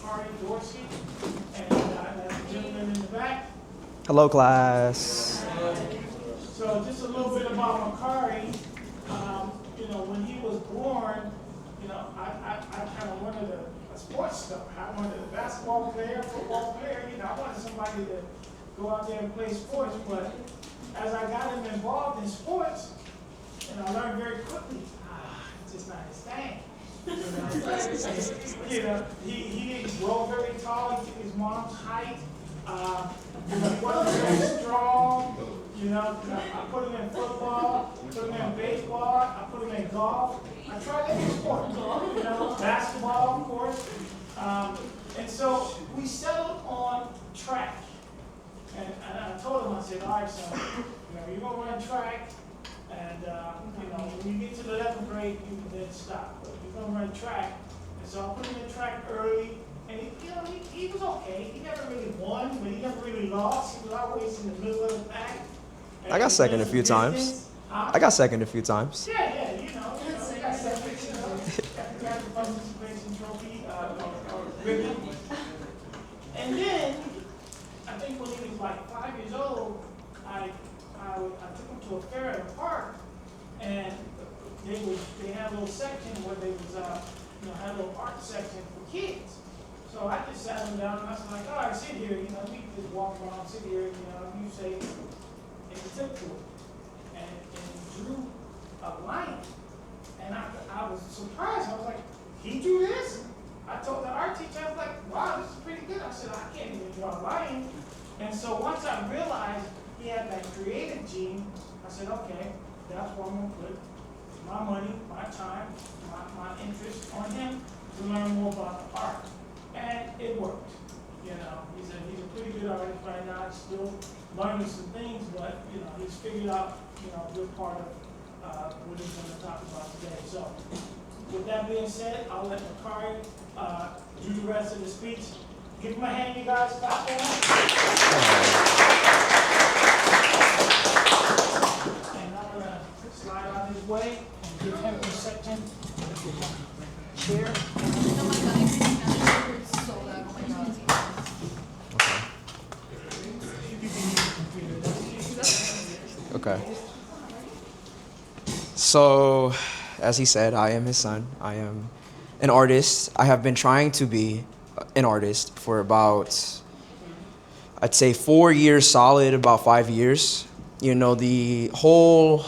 Makari Dorsey, and that's the gentleman in the back. Hello, class. So just a little bit about Makari. When he was born, I kind of wanted a sports star. I wanted a basketball player, football player. I wanted somebody to go out there and play sports. But as I got him involved in sports, and I learned very quickly, it's just not his thing. He didn't grow very tall. He took his mom's height. He wasn't very strong. I put him in football, put him in baseball, I put him in golf. I tried every sport. Basketball, of course. And so we settled on track. And I told him, I said, all right, son, you're going to run track. And, when you get to the 11th grade, you can then stop. But you're going to run track. And so I put him in track early. And he was okay. He never really won, but he never really lost. He was always in the middle of the pack. And I got second a few times. I got second a few times. Yeah, he got second. Got the participation trophy, or ribbon. And then, I think when he was like 5 years old, I took him to a fair in the park, and they had a little section where they was had a little art section for kids. So I just sat him down and I was like, all right, sit here, we just walk around, sit here, you say, and he took to it. And he drew a lion. And I was surprised. I was like, he drew this? I told the art teacher, I was like, wow, this is pretty good. I said, I can't even draw a lion. And so once I realized he had that creative gene, I said, okay, that's where I'm going to put my money, my time, my interest on him to learn more about the art. And it worked. He's a pretty good artist right now. He's still learning some things, but he's figured out a good part of what he's going to talk about today. So, with that being said, I'll let Makari do the rest of the speech. Give him a hand, you guys. Clap for him. And I'm going to slide out his way and give him the section chair. Okay. So, as he said, I am his son. I am an artist. I have been trying to be an artist for about, I'd say 4 years solid, about 5 years. The whole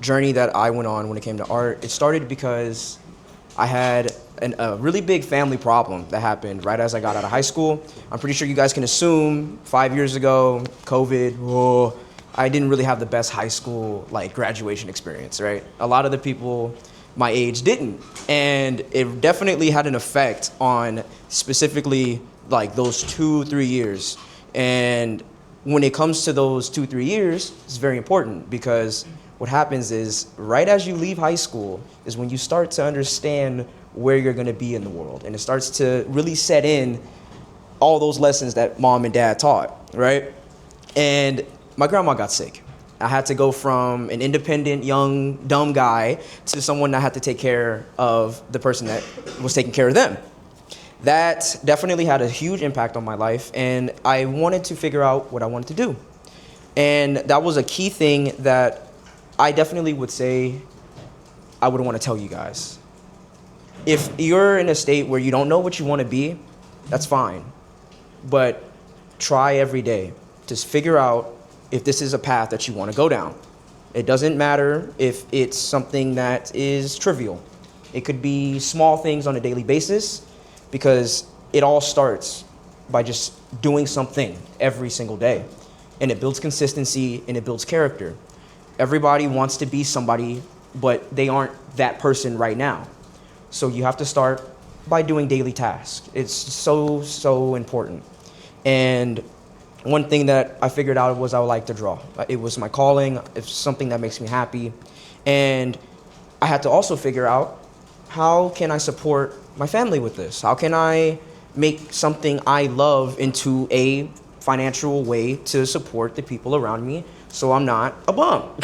journey that I went on when it came to art, it started because I had a really big family problem that happened right as I got out of high school. I'm pretty sure you guys can assume 5 years ago, COVID, I didn't really have the best high school graduation experience, right? A lot of the people my age didn't. And it definitely had an effect on specifically those 2-3 years. And when it comes to those 2-3 years, it's very important because what happens is right as you leave high school is when you start to understand where you're going to be in the world. And it starts to really set in all those lessons that mom and dad taught, right? And my grandma got sick. I had to go from an independent, young, dumb guy to someone that had to take care of the person that was taking care of them. That definitely had a huge impact on my life, and I wanted to figure out what I wanted to do. And that was a key thing that I definitely would say I would want to tell you guys. If you're in a state where you don't know what you want to be, that's fine. But try every day to figure out if this is a path that you want to go down. It doesn't matter if it's something that is trivial. It could be small things on a daily basis because it all starts by just doing something every single day. And it builds consistency and it builds character. Everybody wants to be somebody, but they aren't that person right now. So you have to start by doing daily tasks. It's so important. And one thing that I figured out was I would like to draw. It was my calling. It's something that makes me happy. And I had to also figure out, how can I support my family with this? How can I make something I love into a financial way to support the people around me so I'm not a bum?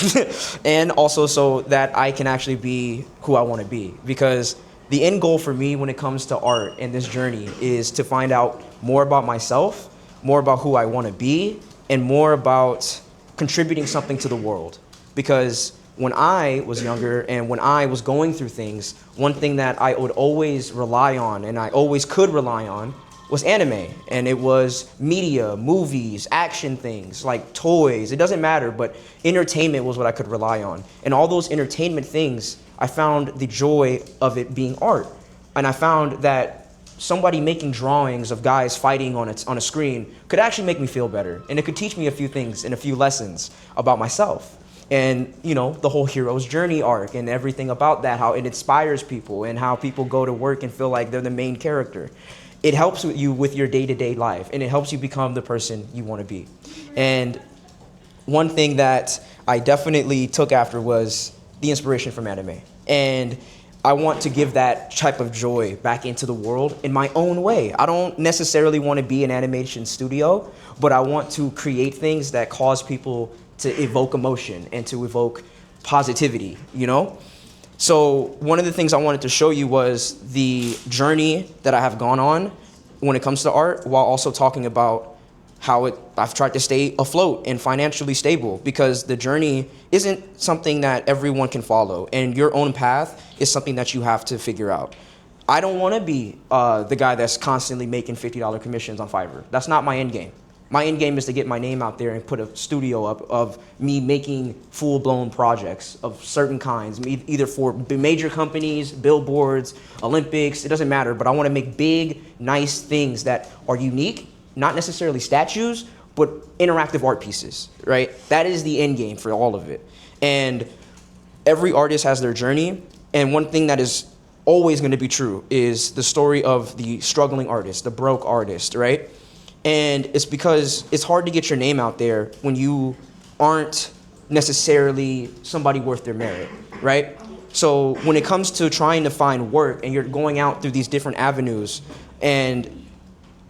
And also so that I can actually be who I want to be. Because the end goal for me when it comes to art and this journey is to find out more about myself, more about who I want to be, and more about contributing something to the world. Because when I was younger and when I was going through things, one thing that I would always rely on, and I always could rely on, was anime. And it was media, movies, action things, like toys. It doesn't matter, but entertainment was what I could rely on. And all those entertainment things, I found the joy of it being art. And I found that somebody making drawings of guys fighting on a screen could actually make me feel better. And it could teach me a few things and a few lessons about myself. And, you know, the whole hero's journey arc and everything about that, how it inspires people and how people go to work and feel like they're the main character. It helps you with your day-to-day life, and it helps you become the person you want to be. And one thing that I definitely took after was the inspiration from anime. And I want to give that type of joy back into the world in my own way. I don't necessarily want to be an animation studio, but I want to create things that cause people to evoke emotion and to evoke positivity, you know? So one of the things I wanted to show you was the journey that I have gone on when it comes to art, while also talking about how I've tried to stay afloat and financially stable, because the journey isn't something that everyone can follow, and your own path is something that you have to figure out. I don't want to be the guy that's constantly making $50 commissions on Fiverr. That's not my end game. My end game is to get my name out there and put a studio up of me making full-blown projects of certain kinds, either for major companies, billboards, Olympics, it doesn't matter, but I want to make big, nice things that are unique, not necessarily statues, but interactive art pieces, right? That is the end game for all of it. And every artist has their journey, and one thing that is always going to be true is the story of the struggling artist, the broke artist, right? And it's because it's hard to get your name out there when you aren't necessarily somebody worth their merit, right? So when it comes to trying to find work and you're going out through these different avenues and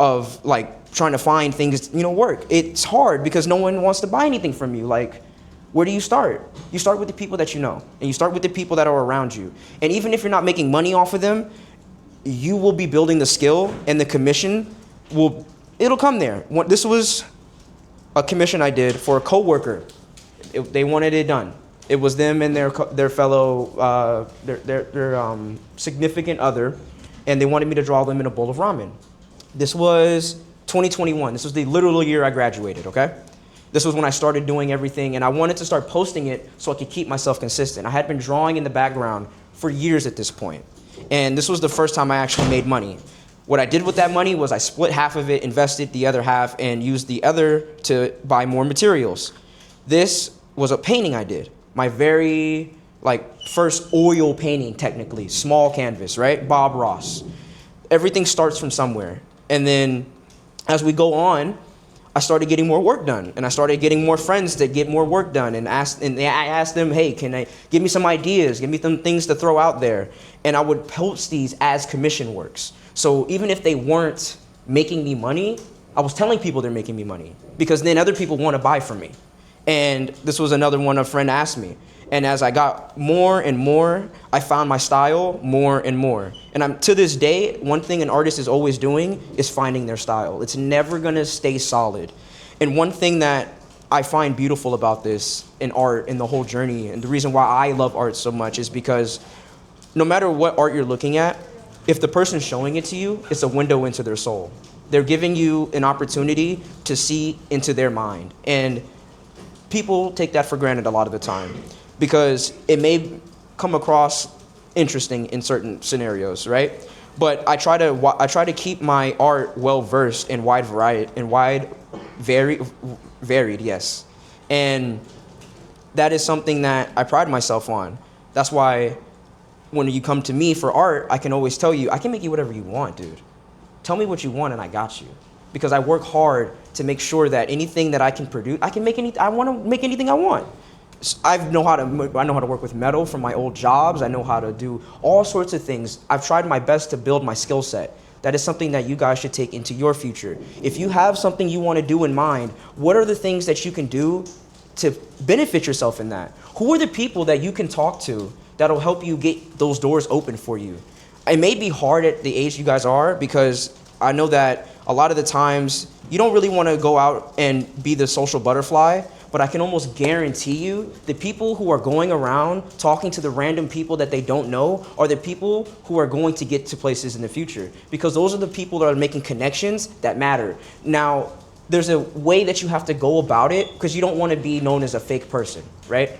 of like trying to find things, you know, work, it's hard because no one wants to buy anything from you. Like, where do you start? You start with the people that you know, and you start with the people that are around you. And even if you're not making money off of them, you will be building the skill, and the commission it'll come there. This was a commission I did for a coworker. They wanted it done. It was them and their fellow, their significant other, and they wanted me to draw them in a bowl of ramen. This was 2021. This was the literal year I graduated, okay? This was when I started doing everything, and I wanted to start posting it so I could keep myself consistent. I had been drawing in the background for years at this point, and this was the first time I actually made money. What I did with that money was I split half of it, invested the other half, and used the other to buy more materials. This was a painting I did. My very, first oil painting, technically. Small canvas, right? Bob Ross. Everything starts from somewhere. And then as we go on, I started getting more work done. And I started getting more friends to get more work done. And I asked them, hey, give me some ideas? Give me some things to throw out there. And I would post these as commission works. So even if they weren't making me money, I was telling people they're making me money, because then other people want to buy from me. And this was another one a friend asked me. And as I got more and more, I found my style more and more. And to this day, one thing an artist is always doing is finding their style. It's never going to stay solid. And one thing that I find beautiful about this in art and the whole journey, and the reason why I love art so much, is because no matter what art you're looking at, if the person's showing it to you, it's a window into their soul. They're giving you an opportunity to see into their mind. And people take that for granted a lot of the time, because it may come across interesting in certain scenarios, right? But I try to keep my art well versed in varied, yes. And that is something that I pride myself on. That's why when you come to me for art, I can always tell you, I can make you whatever you want, dude. Tell me what you want and I got you. Because I work hard to make sure that anything that I can produce, I want to make anything I want. I know how to work with metal from my old jobs. I know how to do all sorts of things. I've tried my best to build my skill set. That is something that you guys should take into your future. If you have something you want to do in mind, what are the things that you can do to benefit yourself in that? Who are the people that you can talk to that'll help you get those doors open for you? it may be hard at the age you guys are, because I know that a lot of the times you don't really want to go out and be the social butterfly, but I can almost guarantee you the people who are going around talking to the random people that they don't know are the people who are going to get to places in the future, because those are the people that are making connections that matter. Now, there's a way that you have to go about it, because you don't want to be known as a fake person, right?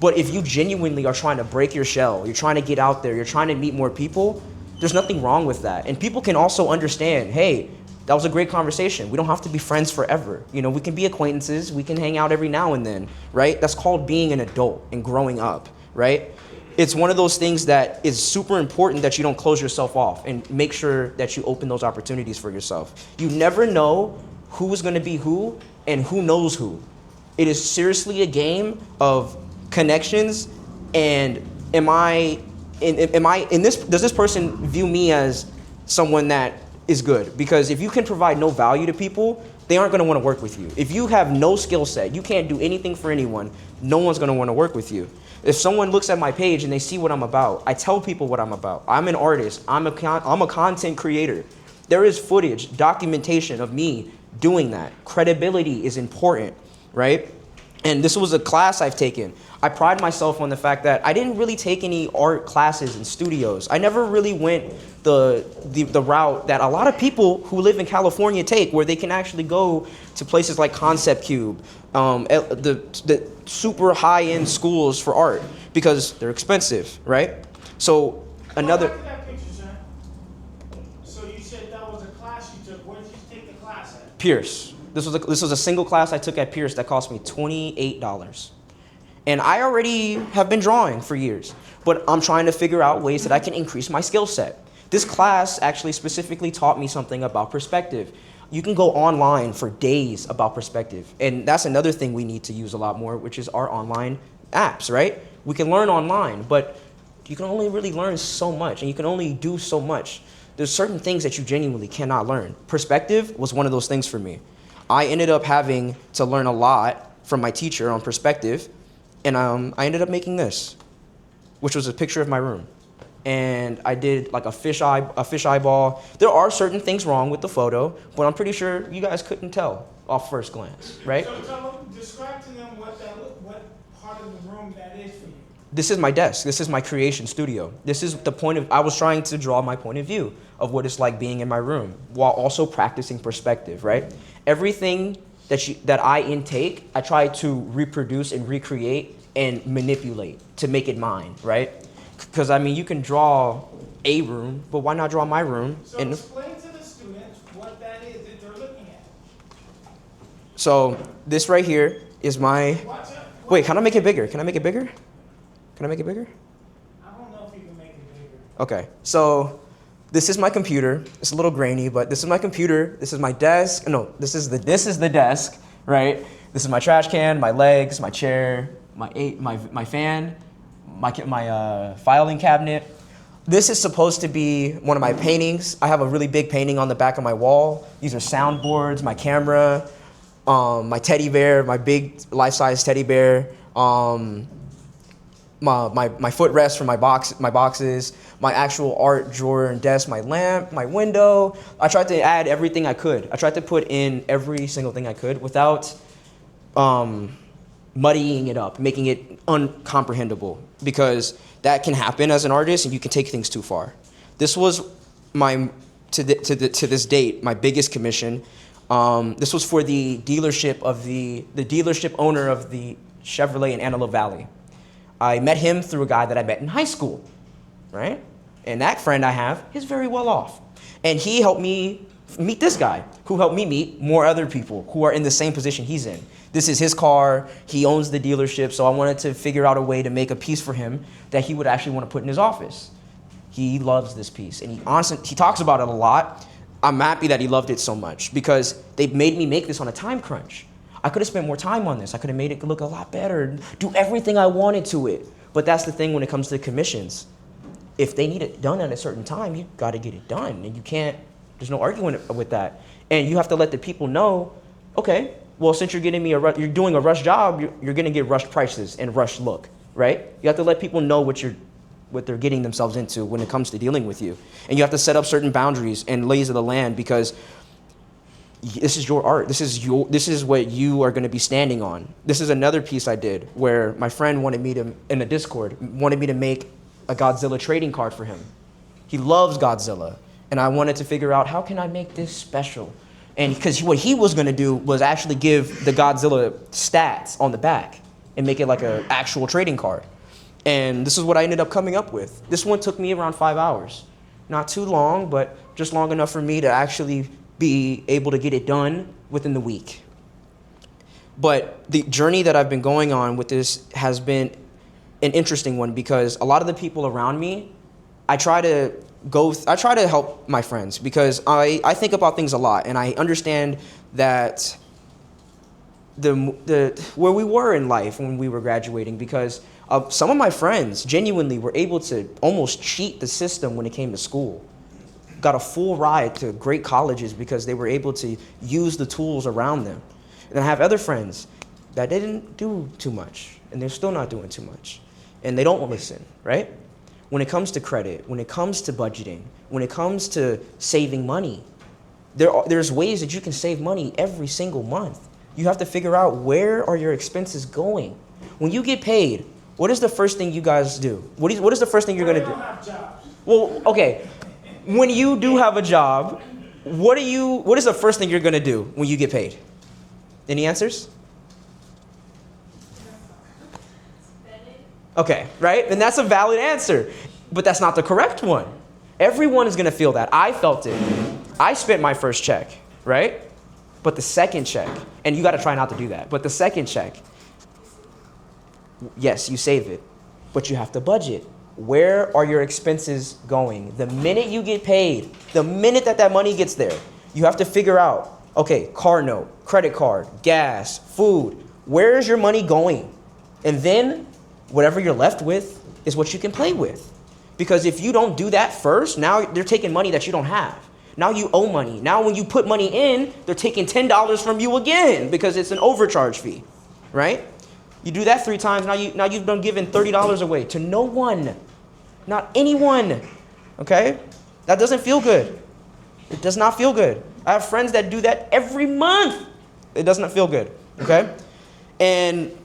But if you genuinely are trying to break your shell, you're trying to get out there, you're trying to meet more people, there's nothing wrong with that. And people can also understand, hey, that was a great conversation. We don't have to be friends forever. You know, we can be acquaintances. We can hang out every now and then, right? That's called being an adult and growing up, right? It's one of those things that is super important that you don't close yourself off, and make sure that you open those opportunities for yourself. You never know who's going to be who and who knows who. It is seriously a game of connections. And does this person view me as someone that is good? Because if you can provide no value to people, they aren't going to want to work with you. If you have no skill set, you can't do anything for anyone, no one's going to want to work with you. If someone looks at my page and they see what I'm about, I tell people what I'm about. I'm an artist. I'm a content creator. There is footage, documentation of me doing that. Credibility is important, right? And this was a class I've taken. I pride myself on the fact that I didn't really take any art classes in studios. I never really went the route that a lot of people who live in California take, where they can actually go to places like Concept Cube, the super high-end schools for art, because they're expensive, right? So another... Go back to that picture, sir. So you said that was a class you took. Where did you take the class at? Pierce. This was a single class I took at Pierce that cost me $28. And I already have been drawing for years, but I'm trying to figure out ways that I can increase my skill set. This class actually specifically taught me something about perspective. You can go online for days about perspective. And that's another thing we need to use a lot more, which is our online apps, right? We can learn online, but you can only really learn so much, and you can only do so much. There's certain things that you genuinely cannot learn. Perspective was one of those things for me. I ended up having to learn a lot from my teacher on perspective, and I ended up making this, which was a picture of my room. And I did like a fish eyeball. There are certain things wrong with the photo, but I'm pretty sure you guys couldn't tell off first glance, right? So describe to them what part of the room that is for you. This is my desk. This is my creation studio. This is the point of, I was trying to draw my point of view of what it's like being in my room while also practicing perspective, right? Everything that I intake, I try to reproduce and recreate and manipulate to make it mine, right? Because I mean, you can draw a room, but why not draw my room? So explain to the students what that is that they're looking at. So this right here is my, wait, can I make it bigger? Can I make it bigger? Can I make it bigger? I don't know if you can make it bigger. Okay, so this is my computer. It's a little grainy, but this is my computer. This is my desk. No, this is the desk, right? This is my trash can, my legs, my chair, my fan, my filing cabinet. This is supposed to be one of my paintings. I have a really big painting on the back of my wall. These are soundboards, my camera, my teddy bear, my big life-size teddy bear, my footrest for my boxes, my actual art drawer and desk, my lamp, my window. I tried to add everything I could. I tried to put in every single thing I could without muddying it up, making it uncomprehendable, because that can happen as an artist and you can take things too far. This was to this date, my biggest commission. This was for the dealership of the dealership owner of the Chevrolet in Antelope Valley. I met him through a guy that I met in high school, right? And that friend I have is very well off. And he helped me meet this guy, who helped me meet more other people who are in the same position he's in. This is his car, he owns the dealership, so I wanted to figure out a way to make a piece for him that he would actually want to put in his office. He loves this piece, and he talks about it a lot. I'm happy that he loved it so much, because they made me make this on a time crunch. I could have spent more time on this. I could have made it look a lot better, do everything I wanted to it. But that's the thing when it comes to commissions. If they need it done at a certain time, you got to get it done. And you can't, there's no arguing with that. And you have to let the people know, okay, well, since you're getting me you're doing a rush job, you're going to get rushed prices and rushed look, right? You have to let people know what you're what they're getting themselves into when it comes to dealing with you. And you have to set up certain boundaries and lays of the land, because this is your art. This is what you are going to be standing on. This is another piece I did where my friend wanted me to, in a Discord, wanted me to make a Godzilla trading card for him. He loves Godzilla. And I wanted to figure out, how can I make this special? And because what he was going to do was actually give the Godzilla stats on the back and make it like an actual trading card. And this is what I ended up coming up with. This one took me around 5 hours. Not too long, but just long enough for me to actually be able to get it done within the week. But the journey that I've been going on with this has been an interesting one, because a lot of the people around me, I try to help my friends, because I think about things a lot, and I understand that where we were in life when we were graduating, because some of my friends genuinely were able to almost cheat the system when it came to school. Got a full ride to great colleges because they were able to use the tools around them. And I have other friends that didn't do too much, and they're still not doing too much, and they don't listen, right? When it comes to credit, when it comes to budgeting, when it comes to saving money, there's ways that you can save money every single month. You have to figure out, where are your expenses going? When you get paid, what is the first thing you guys do? What is the first thing you're going to do? Don't have jobs. Well, okay. When you do have a job, what is the first thing you're going to do when you get paid? Any answers? Okay, right? And that's a valid answer, but that's not the correct one. Everyone is going to feel that. I felt it. I spent my first check, right? But the second check, and you got to try not to do that, but the second check, yes, you save it, but you have to budget. Where are your expenses going? The minute you get paid, the minute that money gets there, you have to figure out, okay, car note, credit card, gas, food, where is your money going? And then whatever you're left with is what you can play with. Because if you don't do that first, now they're taking money that you don't have. Now you owe money. Now when you put money in, they're taking $10 from you again because it's an overcharge fee, right? You do that 3 times, now you've been giving $30 away to no one, not anyone, okay? That doesn't feel good. It does not feel good. I have friends that do that every month. It does not feel good, okay? And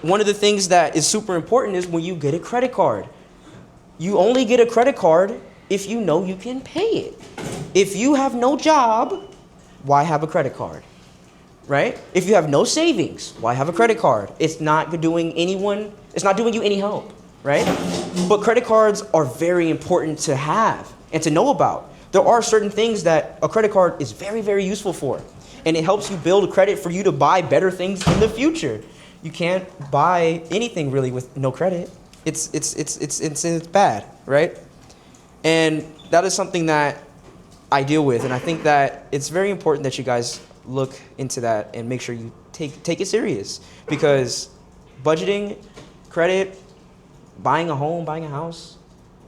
one of the things that is super important is when you get a credit card. You only get a credit card if you know you can pay it. If you have no job, why have a credit card? Right? If you have no savings, why have a credit card? It's not doing you any help, right? But credit cards are very important to have and to know about. There are certain things that a credit card is very, very useful for, and it helps you build credit for you to buy better things in the future. You can't buy anything really with no credit. It's bad, right? And that is something that I deal with, and I think that it's very important that you guys look into that and make sure you take it serious, because budgeting, credit, buying a home, buying a house,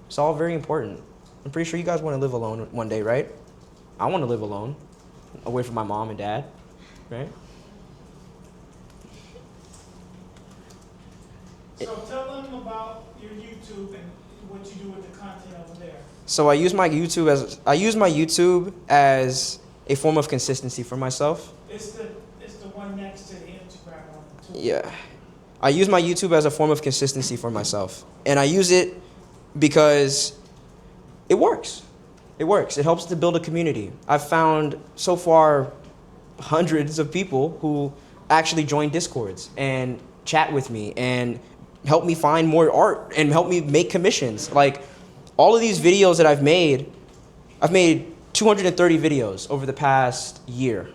it's all very important. I'm pretty sure you guys want to live alone one day, right? I want to live alone, away from my mom and dad, right? So tell them about your YouTube and what you do with the content over there. So I use my YouTube as a form of consistency for myself. It's the one next to the Instagram one too. Yeah. I use my YouTube as a form of consistency for myself. And I use it because it works. It works. It helps to build a community. I've found so far hundreds of people who actually join Discords and chat with me and help me find more art and help me make commissions. Like, all of these videos that I've made 230 videos over the past year.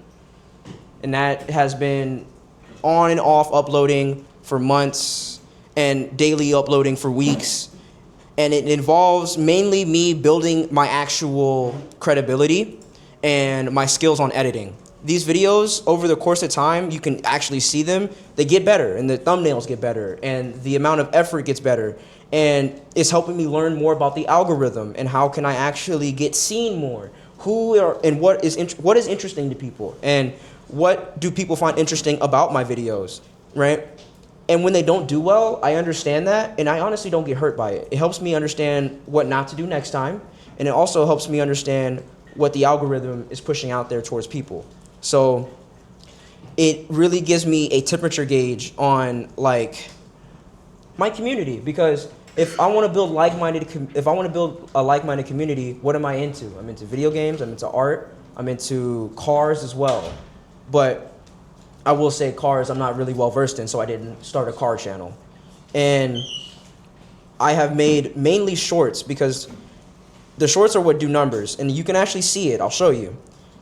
And that has been on and off uploading for months and daily uploading for weeks. And it involves mainly me building my actual credibility and my skills on editing. These videos, over the course of time, you can actually see them. They get better, and the thumbnails get better, and the amount of effort gets better. And it's helping me learn more about the algorithm and how can I actually get seen more. What is interesting to people, and what do people find interesting about my videos, right? And when they don't do well, I understand that, and I honestly don't get hurt by it. It helps me understand what not to do next time, and it also helps me understand what the algorithm is pushing out there towards people. So it really gives me a temperature gauge on like my community, because if I want to build a like-minded community, what am I into? I'm into video games, I'm into art, I'm into cars as well. But I will say cars I'm not really well versed in, so I didn't start a car channel. And I have made mainly shorts because the shorts are what do numbers, and you can actually see it. I'll show you.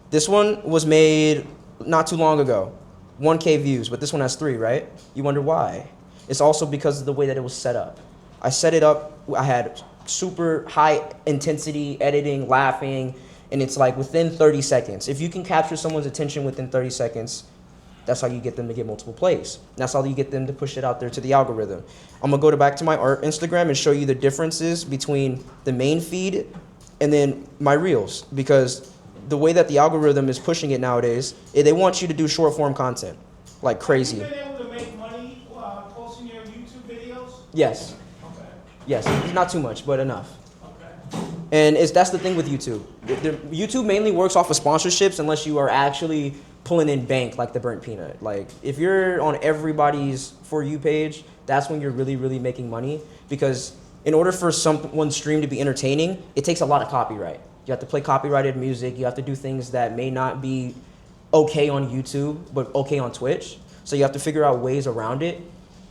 This one was made not too long ago, 1K views, but this one has 3, right? You wonder why? It's also because of the way that it was set up. I set it up, I had super high intensity editing, laughing, and it's like within 30 seconds. If you can capture someone's attention within 30 seconds, that's how you get them to get multiple plays. That's how you get them to push it out there to the algorithm. I'm gonna go back to my art Instagram and show you the differences between the main feed and then my reels, because the way that the algorithm is pushing it nowadays, they want you to do short form content like crazy. Have you been able to make money posting your YouTube videos? Yes. Okay. Yes, not too much, but enough. Okay. And that's the thing with YouTube. YouTube mainly works off of sponsorships unless you are actually pulling in bank like the Burnt Peanut. Like if you're on everybody's For You page, that's when you're really, really making money, because in order for someone's stream to be entertaining, it takes a lot of copyright. You have to play copyrighted music. You have to do things that may not be okay on YouTube, but okay on Twitch. So you have to figure out ways around it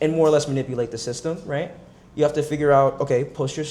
and more or less manipulate the system, right? You have to figure out, okay, post your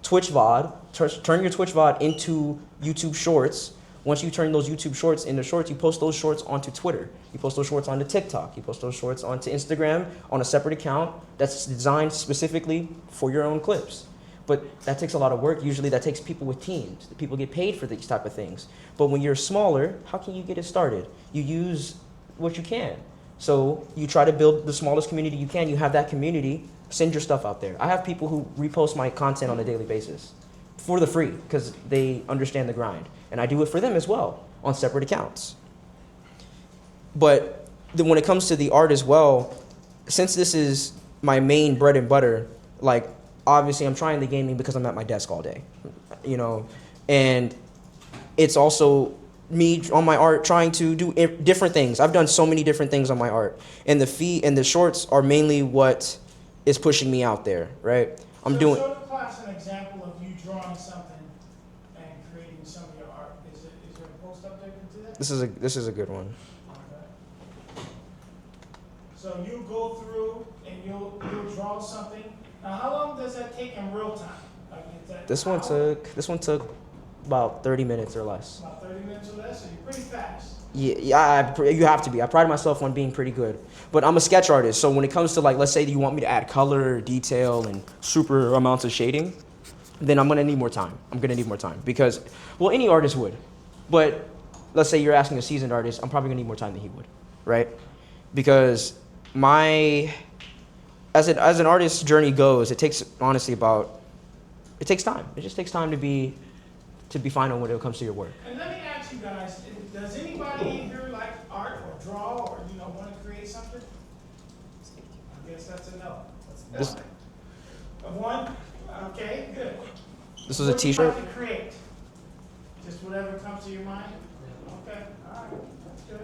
Twitch VOD, turn your Twitch VOD into YouTube Shorts. Once you turn those YouTube Shorts into Shorts, you post those Shorts onto Twitter. You post those Shorts onto TikTok. You post those Shorts onto Instagram on a separate account that's designed specifically for your own clips. But that takes a lot of work. Usually that takes people with teams. People get paid for these type of things. But when you're smaller, how can you get it started? You use what you can. So you try to build the smallest community you can. You have that community, send your stuff out there. I have people who repost my content on a daily basis for the free because they understand the grind. And I do it for them as well on separate accounts. But then when it comes to the art as well, since this is my main bread and butter, like obviously I'm trying the gaming because I'm at my desk all day, you know, and it's also me on my art trying to do different things. I've done so many different things on my art, and the feed and the shorts are mainly what is pushing me out there, right? Show the class an example of you drawing something and creating some of your art. Is there a post up there to that? This is a good one. Okay. So you go through and you'll draw something. Now, how long does that take in real time? Like, is that This one took about 30 minutes or less. about 30 minutes or less? So you're pretty fast. Yeah, you have to be. I pride myself on being pretty good. But I'm a sketch artist, so when it comes to like, let's say you want me to add color, detail, and super amounts of shading, then I'm gonna need more time. Because, well, any artist would. But let's say you're asking a seasoned artist, I'm probably gonna need more time than he would, right? Because as an artist's journey goes, it takes honestly it takes time. It just takes time to be final when it comes to your work. And let me ask you guys, does anybody in here like art or draw or, want to create something? I guess that's a no. This- One? Okay, good. This was a What do you t-shirt. like to create? Just whatever comes to your mind? Okay, all right, that's good.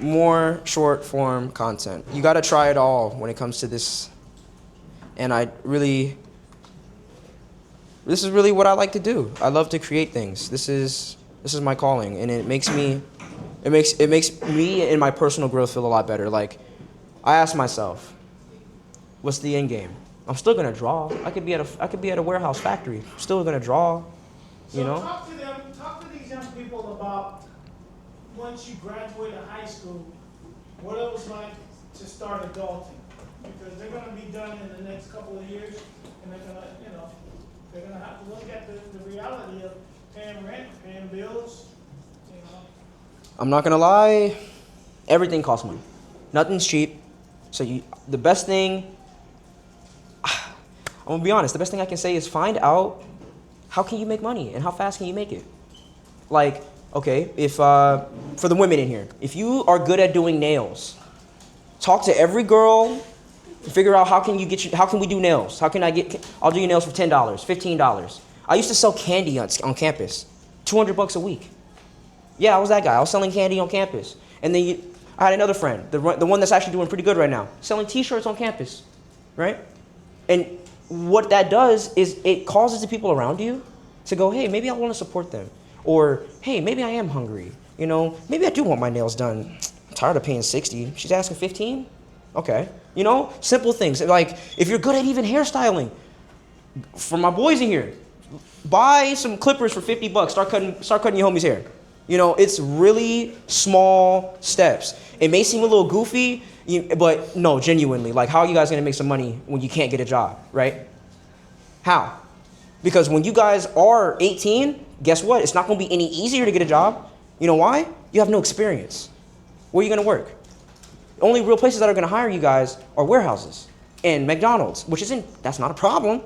More short form content. You gotta try it all when it comes to this. And this is really what I like to do. I love to create things. This is my calling, and it makes me and my personal growth feel a lot better. Like, I ask myself, what's the end game? I'm still gonna draw. I could be at a warehouse factory. I'm still gonna draw. So talk to these young people about once you graduate high school, what it was like to start adulting. Because they're gonna be done in the next couple of years, and they're gonna have to look at the reality of paying rent, paying bills, I'm not gonna lie, everything costs money. Nothing's cheap. So the best thing, I'm gonna be honest, the best thing I can say is find out how can you make money and how fast can you make it. Like, Okay, if for the women in here, if you are good at doing nails, talk to every girl, figure out how can we do nails? I'll do your nails for $10, $15. I used to sell candy on campus, $200 a week. Yeah, I was that guy. I was selling candy on campus. And then I had another friend, the one that's actually doing pretty good right now, selling t-shirts on campus, right? And what that does is it causes the people around you to go, hey, maybe I want to support them. Or, hey, maybe I am hungry. You know, maybe I do want my nails done. I'm tired of paying $60. She's asking $15? Okay. You know, simple things. Like, if you're good at even hairstyling, for my boys in here, buy some clippers for $50. Start cutting your homie's hair. You know, it's really small steps. It may seem a little goofy, but no, genuinely. Like, how are you guys going to make some money when you can't get a job, right? How? Because when you guys are 18, guess what? It's not going to be any easier to get a job. You know why? You have no experience. Where are you going to work? The only real places that are going to hire you guys are warehouses and McDonald's, that's not a problem.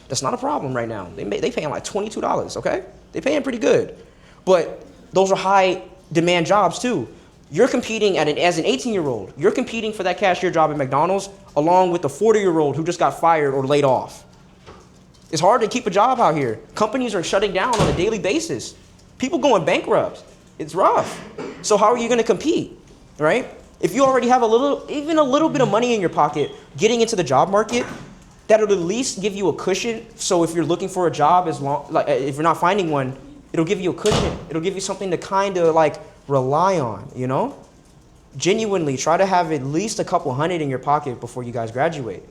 That's not a problem right now. They paying like $22, okay? They paying pretty good. But those are high demand jobs too. You're competing as an 18-year-old, you're competing for that cashier job at McDonald's along with the 40-year-old who just got fired or laid off. It's hard to keep a job out here. Companies are shutting down on a daily basis. People going bankrupt. It's rough. So how are you going to compete, right? If you already have even a little bit of money in your pocket, getting into the job market, that'll at least give you a cushion. So if you're looking for a job, if you're not finding one, it'll give you a cushion. It'll give you something to kind of like rely on, you know? Genuinely, try to have at least a couple hundred in your pocket before you guys graduate.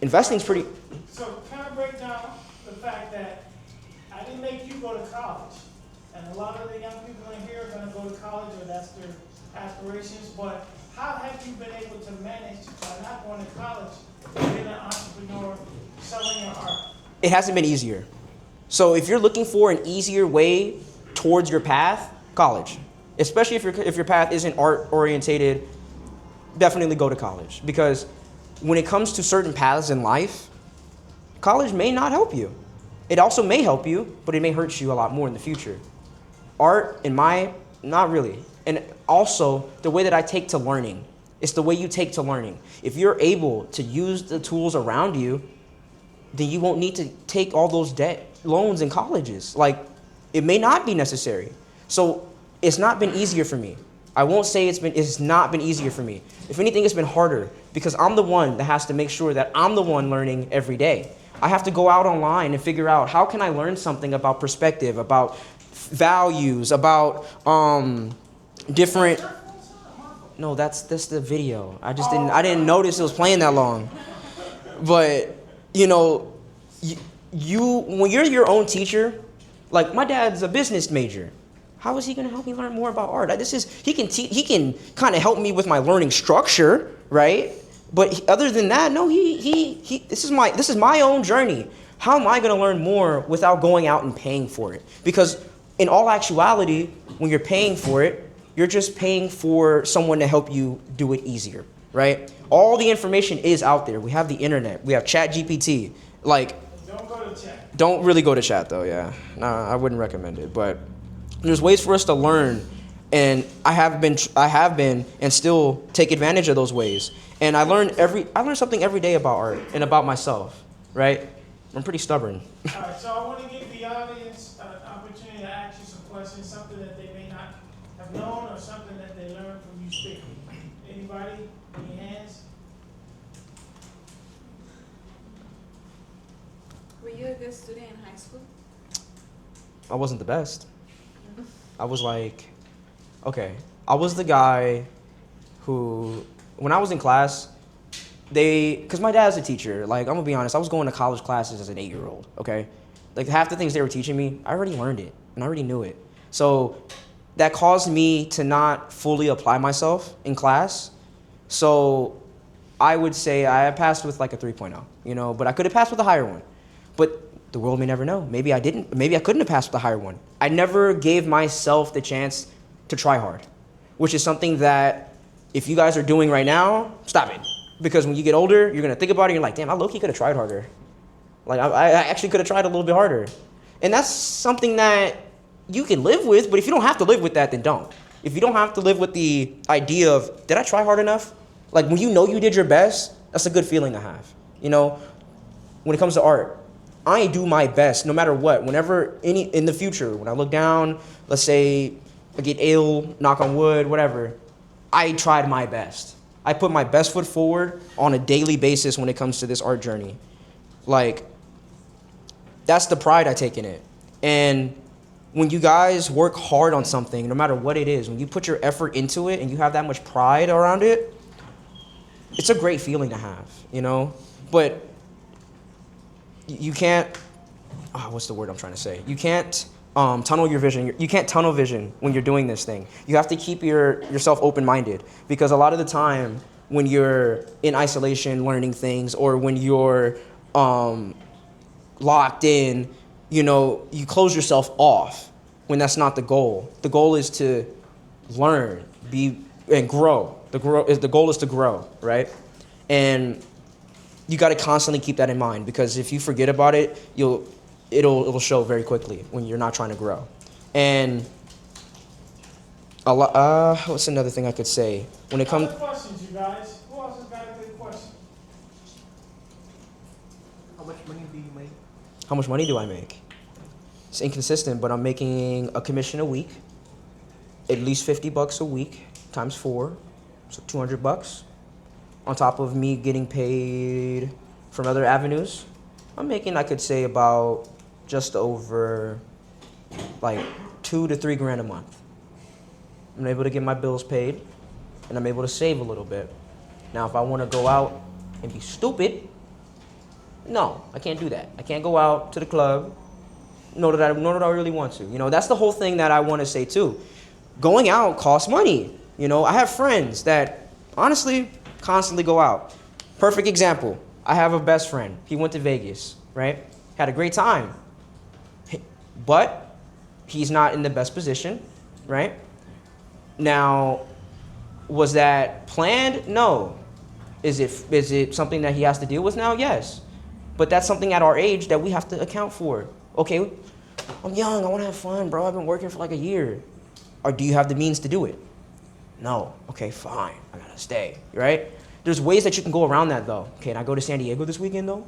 Investing's pretty... So kind of break down the fact that I didn't make you go to college. And a lot of the young people in here are going to go to college, or that's their aspirations. But how have you been able to manage by not going to college, being an entrepreneur, selling your art? It hasn't been easier. So if you're looking for an easier way towards your path, college. Especially if your path isn't art orientated, definitely go to college. Because when it comes to certain paths in life, college may not help you. It also may help you, but it may hurt you a lot more in the future. Art, not really. And also, the way that I take to learning, it's the way you take to learning. If you're able to use the tools around you, then you won't need to take all those loans in colleges. Like, it may not be necessary. So it's not been easier for me. I won't say it's not been easier for me. If anything, it's been harder because I'm the one that has to make sure that I'm the one learning every day. I have to go out online and figure out how can I learn something about perspective, about values, about different... No, that's the video. I didn't notice it was playing that long. But, you know, when you're your own teacher, like my dad's a business major. How is he going to help me learn more about art? He can kind of help me with my learning structure, right? But other than that, no, this is my own journey. How am I going to learn more without going out and paying for it? Because in all actuality, when you're paying for it, you're just paying for someone to help you do it easier, right? All the information is out there. We have the internet. We have ChatGPT. Like, don't go to chat. Don't really go to chat though, yeah. Nah, I wouldn't recommend it. But there's ways for us to learn, and I have been and still take advantage of those ways. And I learn something every day about art and about myself, right? I'm pretty stubborn. All right, so I want to give the audience an opportunity to ask you some questions, something that they may not have known or something that they learned from you speaking. Anybody? Any hands? Were you a good student in high school? I wasn't the best. I was the guy who, when I was in class, because my dad's a teacher, like, I'm gonna be honest, I was going to college classes as an 8-year-old, okay? Like, half the things they were teaching me, I already learned it, and I already knew it. So that caused me to not fully apply myself in class. So I would say I passed with like a 3.0, you know, but I could have passed with a higher one. But the world may never know. Maybe I couldn't have passed with a higher one. I never gave myself the chance to try hard, which is something that if you guys are doing right now, stop it. Because when you get older, you're gonna think about it, you're like, damn, I low-key could have tried harder. Like, I actually could have tried a little bit harder. And that's something that you can live with, but if you don't have to live with that, then don't. If you don't have to live with the idea of, did I try hard enough? Like when you know you did your best, that's a good feeling to have. You know, when it comes to art, I do my best no matter what. Whenever in the future, when I look down, let's say I get ill, knock on wood, whatever, I tried my best. I put my best foot forward on a daily basis when it comes to this art journey. Like, that's the pride I take in it. And when you guys work hard on something, no matter what it is, when you put your effort into it and you have that much pride around it, it's a great feeling to have, you know? But you can't, what's the word I'm trying to say? You can't tunnel your vision. You can't tunnel vision when you're doing this thing. You have to keep yourself open-minded, because a lot of the time when you're in isolation learning things, or when you're locked in, you know, you close yourself off when that's not the goal. The goal is to learn, and grow. The goal is to grow, right? And you got to constantly keep that in mind, because if you forget about it, it'll show very quickly when you're not trying to grow. And what's another thing I could say when it comes? Other questions, you guys. Who else has got a good question? How much money do you make? How much money do I make? It's inconsistent, but I'm making a commission a week, at least $50 a week times 4, so $200. On top of me getting paid from other avenues, I'm making, I could say, about just over like $2 to $3 grand a month. I'm able to get my bills paid, and I'm able to save a little bit. Now, if I want to go out and be stupid, no, I can't do that. I can't go out to the club, nor that I really want to. You know, that's the whole thing that I want to say too. Going out costs money. You know, I have friends that honestly constantly go out. Perfect example. I have a best friend. He went to Vegas, right? Had a great time. But he's not in the best position, right? Now, was that planned? No. Is it something that he has to deal with now? Yes. But that's something at our age that we have to account for. Okay, I'm young, I want to have fun, bro. I've been working for like a year. Or do you have the means to do it? No. Okay, fine. I gotta stay, right? There's ways that you can go around that though. Can I go to San Diego this weekend though?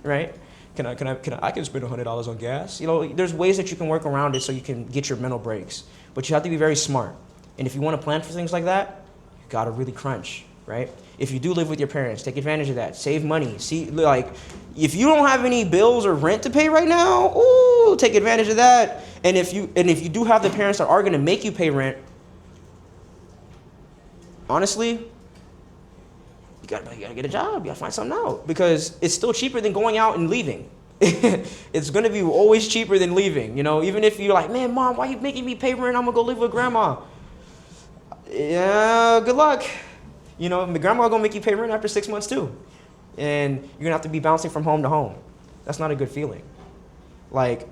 Right? I can spend $100 on gas. You know, there's ways that you can work around it so you can get your mental breaks. But you have to be very smart. And if you want to plan for things like that, you gotta really crunch, right? If you do live with your parents, take advantage of that. Save money. See, like, if you don't have any bills or rent to pay right now, ooh, take advantage of that. And if you do have the parents that are gonna make you pay rent, honestly, you gotta get a job. You gotta find something out, because it's still cheaper than going out and leaving. It's gonna be always cheaper than leaving. You know, even if you're like, man, mom, why are you making me pay rent? I'm gonna go live with grandma. Yeah, good luck. You know, the grandma gonna make you pay rent after 6 months too. And you're gonna have to be bouncing from home to home. That's not a good feeling. Like,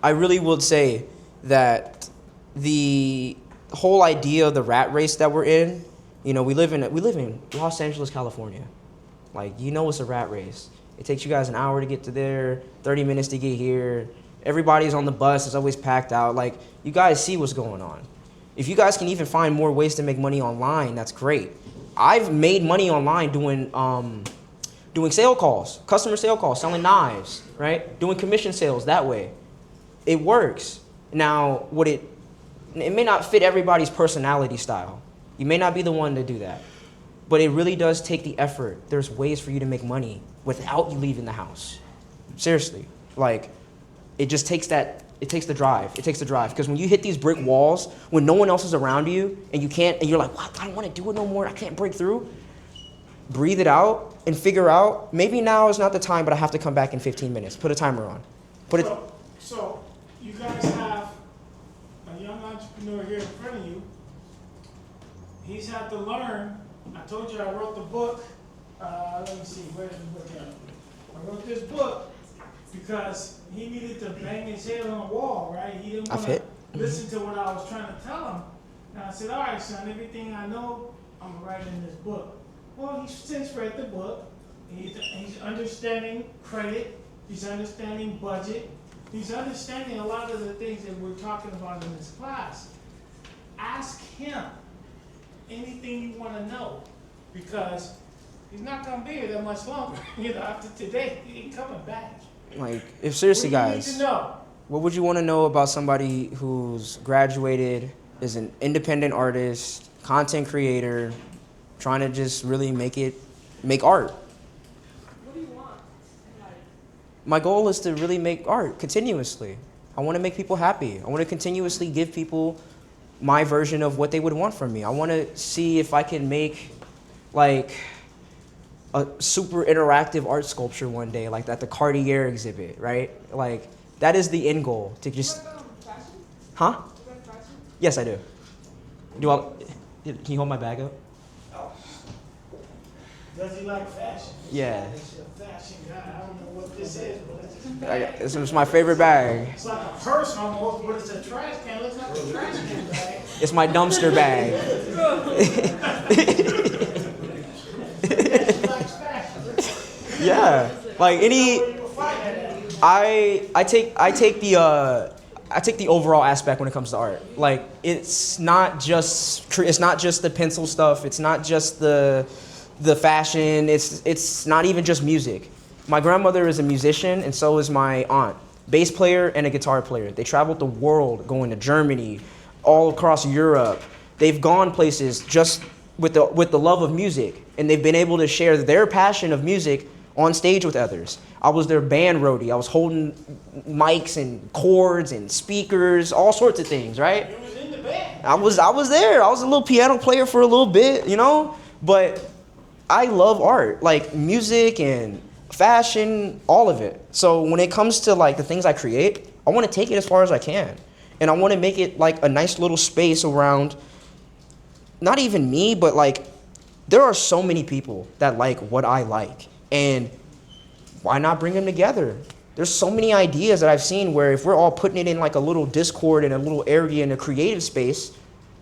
I really would say that the whole idea of the rat race that we're in, you know, we live in Los Angeles, California. Like, you know, it's a rat race. It takes you guys an hour to get to there, 30 minutes to get here. Everybody's on the bus, it's always packed out. Like, you guys see what's going on. If you guys can even find more ways to make money online, that's great. I've made money online doing sale calls, customer sale calls, selling knives, right? Doing commission sales that way. It works. Now, it may not fit everybody's personality style. You may not be the one to do that. But it really does take the effort. There's ways for you to make money without you leaving the house. Seriously. Like, it just takes that. It takes the drive. It takes the drive. Because when you hit these brick walls, when no one else is around you, and you're like, what? I don't want to do it no more. I can't break through. Breathe it out and figure out, maybe now is not the time, but I have to come back in 15 minutes. Put a timer on. So you guys have a young entrepreneur here in front of you. He's had to learn. I told you I wrote the book. Let me see, where's the book at? I wrote this book because he needed to bang his head on the wall, right? He didn't want to listen to what I was trying to tell him. And I said, all right, son, everything I know, I'm going to write in this book. Well, he's since read the book. He's understanding credit. He's understanding budget. he's understanding a lot of the things that we're talking about in this class. Ask him anything you want to know, because he's not going to be here that much longer. After today, he ain't coming back. Like, if seriously, What do you guys, need to know? what would you want to know about somebody who's graduated, is an independent artist, content creator, trying to just really make art? What do you want in life? My goal is to really make art continuously. I want to make people happy. I want to continuously give people my version of what they would want from me. I want to see if I can make like a super interactive art sculpture one day, like at the Cartier exhibit, right? Like that is the end goal, to just, Fashion? huh? You like fashion? Yes, I do. Can you hold my bag up? Does he like fashion? Yeah. He's a fashion guy. I don't know what this is, but it's his bag. This is my favorite bag. It's like a purse almost, but it's a trash can. It looks like a trash can bag. It's my dumpster bag. He likes fashion. Yeah, like any. Where you will find that at. I take the overall aspect when it comes to art. Like it's not just the pencil stuff. It's not just the fashion. It's not even just music. My grandmother is a musician, and so is my aunt. Bass player and a guitar player. They traveled the world, going to Germany, all across Europe. They've gone places just with the love of music, and they've been able to share their passion of music on stage with others. I was their band roadie. I was holding mics and chords and speakers, all sorts of things, right? He was in the band. I was there. I was a little piano player for a little bit, But I love art, like music and fashion, all of it. So when it comes to like the things I create, I want to take it as far as I can. And I want to make it like a nice little space around not even me, but like there are so many people that like what I like. And why not bring them together? There's so many ideas that I've seen where if we're all putting it in like a little Discord and a little area in a creative space,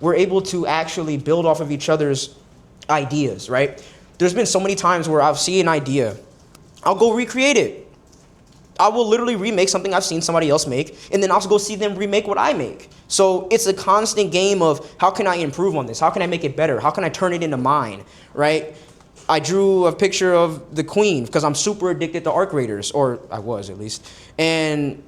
we're able to actually build off of each other's ideas, right? There's been so many times where I'll see an idea, I'll go recreate it. I will literally remake something I've seen somebody else make, and then I'll go see them remake what I make. So it's a constant game of how can I improve on this? How can I make it better? How can I turn it into mine, right? I drew a picture of the Queen because I'm super addicted to arc raiders, or I was at least. And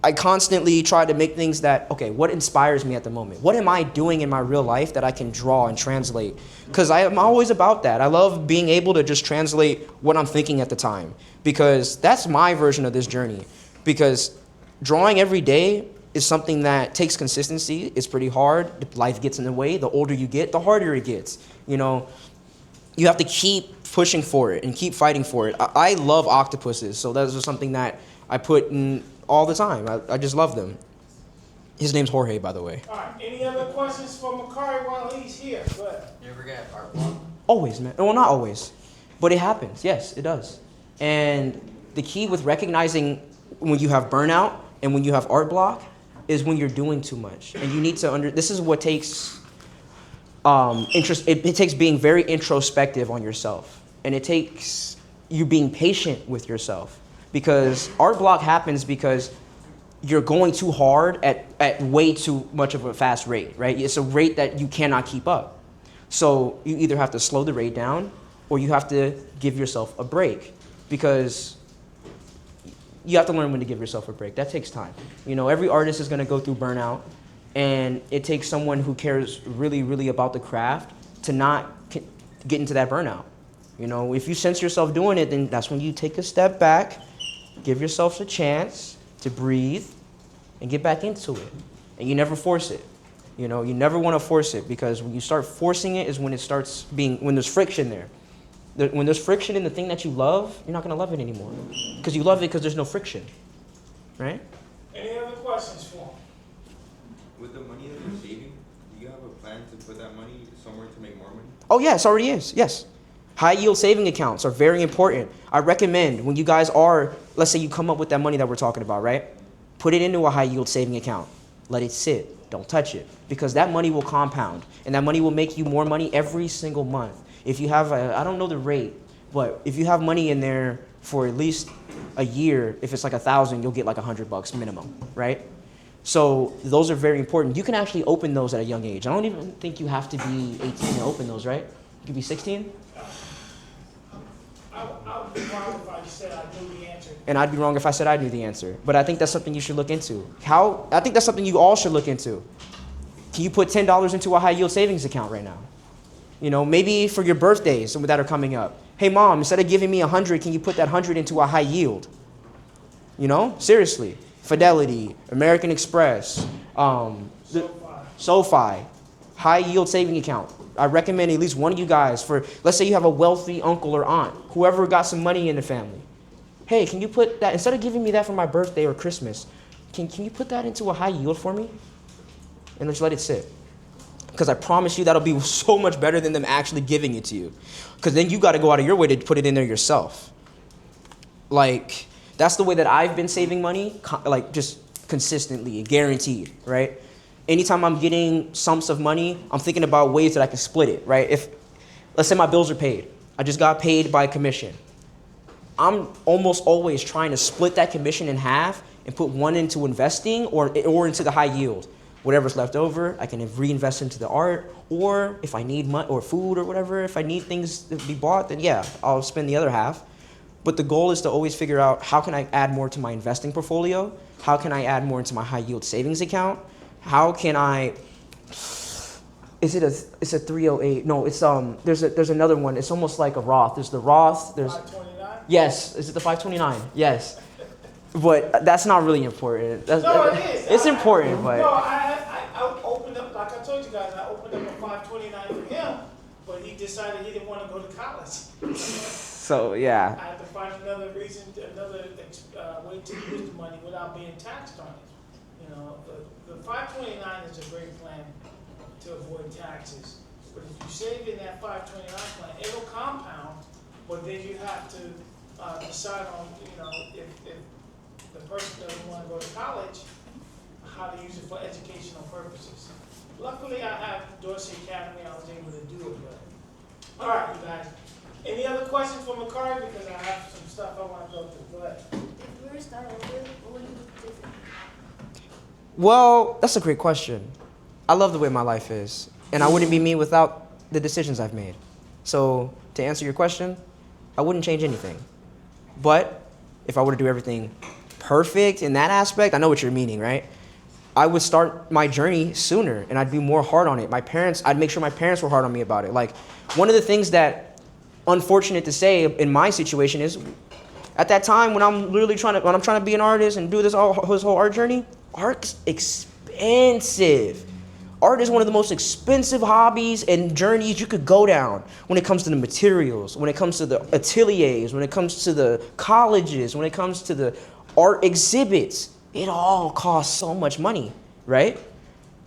I constantly try to make things that, okay, what inspires me at the moment? What am I doing in my real life that I can draw and translate? Because I'm always about that. I love being able to just translate what I'm thinking at the time, because that's my version of this journey. Because drawing every day is something that takes consistency. It's pretty hard. Life gets in the way. The older you get, the harder it gets. You have to keep pushing for it and keep fighting for it. I love octopuses, so that's just something that I put in all the time. I just love them. His name's Jorge, by the way. All right. Any other questions for Makari while he's here? Go ahead. You ever get art block? Always, man. Well, not always, but it happens. Yes, it does. And the key with recognizing when you have burnout and when you have art block is when you're doing too much. And you need to this is what takes it takes being very introspective on yourself. And it takes you being patient with yourself. Because art block happens because you're going too hard at way too much of a fast rate, right? It's a rate that you cannot keep up. So you either have to slow the rate down or you have to give yourself a break, because you have to learn when to give yourself a break. That takes time. Every artist is going to go through burnout, and it takes someone who cares really, really about the craft to not get into that burnout. If you sense yourself doing it, then that's when you take a step back, give yourself a chance to breathe and get back into it. And you never force it. You never want to force it, because when you start forcing it is when it starts when there's friction there. When there's friction in the thing that you love, you're not going to love it anymore. Because you love it because there's no friction, right? Any other questions for him? With the money that you're saving, do you have a plan to put that money somewhere to make more money? Oh, yes, already is, yes. High yield saving accounts are very important. I recommend when you guys let's say you come up with that money that we're talking about, right? Put it into a high yield saving account. Let it sit. Don't touch it, because that money will compound, and that money will make you more money every single month. If you have I don't know the rate, but if you have money in there for at least a year. If it's like 1,000, you'll get like $100 minimum, right? So those are very important. You can actually open those at a young age. I don't even think you have to be 18 to open those, right? You could be 16. I would be wrong if I said I knew the answer. And I'd be wrong if I said I knew the answer. But I think that's something you should look into. I think that's something you all should look into. Can you put $10 into a high yield savings account right now? You know, maybe for your birthdays that are coming up. Hey mom, instead of giving me 100, can you put that 100 into a high yield? You know, seriously. Fidelity, American Express, SoFi, high yield saving account. I recommend at least one of you guys for, let's say you have a wealthy uncle or aunt, whoever got some money in the family. Hey, can you put that, instead of giving me that for my birthday or Christmas, can you put that into a high yield for me? And just let it sit. Because I promise you that'll be so much better than them actually giving it to you. Because then you got to go out of your way to put it in there yourself. Like, that's the way that I've been saving money, like just consistently, guaranteed, right? Anytime I'm getting sums of money, I'm thinking about ways that I can split it, right? If, let's say my bills are paid. I just got paid by commission. I'm almost always trying to split that commission in half and put one into investing or into the high yield. Whatever's left over, I can reinvest into the art, or if I need money or food or whatever, if I need things to be bought, then yeah, I'll spend the other half. But the goal is to always figure out how can I add more to my investing portfolio? How can I add more into my high yield savings account? How can I, it's a 308, no, it's, there's another one, it's almost like a Roth. There's the Roth, there's, 529? yes, is it the 529? Yes. But that's not really important. No, it is. It's important, but. No, I opened up, like I told you guys, I opened up a 529 for him, but he decided he didn't want to go to college. So, yeah. I had to find another reason, another way to use the money without being taxed on it. You know, the 529 is a great plan to avoid taxes. But if you save in that 529 plan, it'll compound, but then you have to decide on, you know, if the person doesn't want to go to college, how to use it for educational purposes. Luckily, I have Dorsey Academy. I was able to do it. But all right, you guys. Any other questions for Makari? Because I have some stuff I want to go through. Go ahead. If you were to start over, what would you do different? Well, that's a great question. I love the way my life is, and I wouldn't be me without the decisions I've made. So, to answer your question, I wouldn't change anything. But if I were to do everything perfect in that aspect, I know what you're meaning, right? I would start my journey sooner, and I'd be more hard on it. I'd make sure my parents were hard on me about it. Like, one of the things that, unfortunate to say, in my situation is, at that time when I'm trying to be an artist and do this whole art journey, art's expensive. Art is one of the most expensive hobbies and journeys you could go down when it comes to the materials, when it comes to the ateliers, when it comes to the colleges, when it comes to the art exhibits. It all costs so much money, right?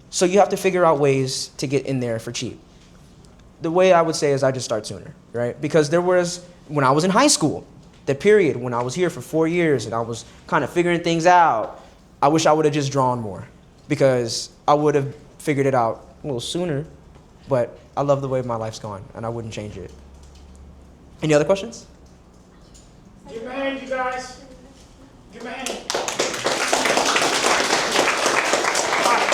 So you have to figure out ways to get in there for cheap. The way I would say is I just start sooner, right? Because there was, when I was in high school, the period when I was here for 4 years and I was kind of figuring things out, I wish I would have just drawn more because I would have figured it out a little sooner, but I love the way my life's gone and I wouldn't change it. Any other questions? Give me a hand, you guys. Give me a hand. All right.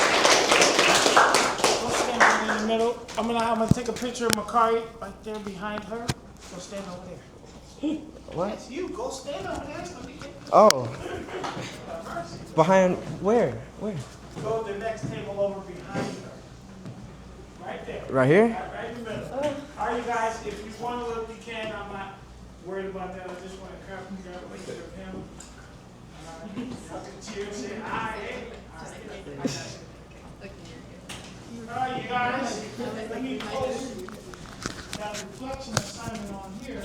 Go stand in the middle. I'm gonna take a picture of Makari right there behind her. Go stand over there. What? That's you. Go stand over there. So we can- Oh, behind where? Where? Go to the next table over behind her. Right there. Right here? Right in the middle. All right, you guys, if you want to look, you can. I'm not worried about that. I just want to grab a picture of him. Y'all can cheer and say hi. All right, you guys, let me post that reflection assignment on here.